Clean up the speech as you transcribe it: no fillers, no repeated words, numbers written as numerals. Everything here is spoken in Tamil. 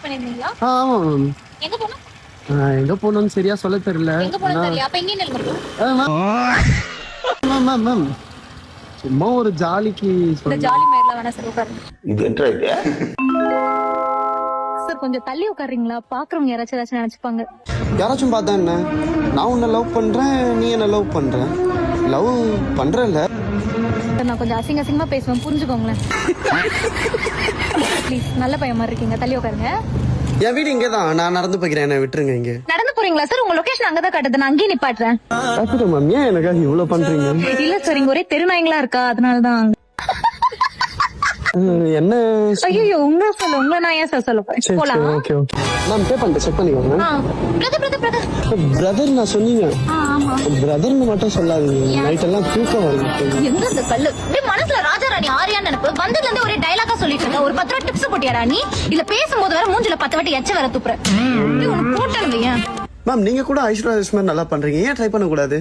பண்ணிருந்தீங்களா? ஆமா மேம். எங்க போனோம்? எங்க போனோம்னு சரியா சொல்ல தெரியல. எங்க போனோம் தெரியல. அப்ப எங்க நில்லுங்க. மேம் மேம் மேம் சும்மா ஒரு ஜாலிக்கு இந்த ஜாலி மயிர்ல வேணா சார் உட்காருங்க. இது என்ன இது? சார் கொஞ்சம் தள்ளி உட்காருங்களா? பாக்குறவங்க யாராச்சும் நினைச்சுப்பாங்க. யாராச்சும் பார்த்தா என்ன? நான் உன்னை லவ் பண்றேன், நீ என்ன லவ் பண்ற. லவ் பண்றல. சார் நான் கொஞ்சம் அசிங்கமா பேசுவேன், புரிஞ்சுக்கோங்களேன். ப்ளீஸ், நல்ல பையன் மாதிரி இருக்கீங்க, தள்ளி உட்காருங்க. என் வீடு இங்கதான், நான் நடந்து போய்க்கிறேன், என்ன விட்டுருங்க இங்க. நடந்து போறீங்களா சார்? உங்க லொகேஷன் அங்கதான் காட்டுது, நான் அங்கேயே நிப்பாட்டுறேன். மேம் ஏன் எனக்காக இவ்வளவு பண்றீங்க? இல்ல சார், இங்க ஒரே தெருநாயங்களா இருக்கா, அதனாலதான். என்ன? ஐயோ, உங்க நான் ஏன் சார் சொல்ல போலாம்? ஓகே ஓகே மேம், பே பண்ணிட்டு செக் பண்ணிக்கோங்க. பிரதர் நான் சொன்னீங்க. பிரதர்னு மட்டும் சொல்லாதீங்க, நைட் எல்லாம் தூக்கம் வருது. எங்க இந்த கல்லு மனசுல ராஜாராணி ஆரியான்னு நினைப்பு வந்ததுல இருந்து ஒரே டைலாக்கா சொல்லிட்டு இருக்க. ஒரு 10 ரூபா டிப்ஸ் போட்டியா ராணி? இல்ல பேசும்போது வர மூஞ்சில 10 வாட்டி எச்ச வர துப்புற. போட்டேன் மேம் நீங்க கூட ஐஸ்வர்யா ராஜேஷ் மாதிரி நல்லா பண்றீங்க, ஏன் ட்ரை பண்ண கூடாது?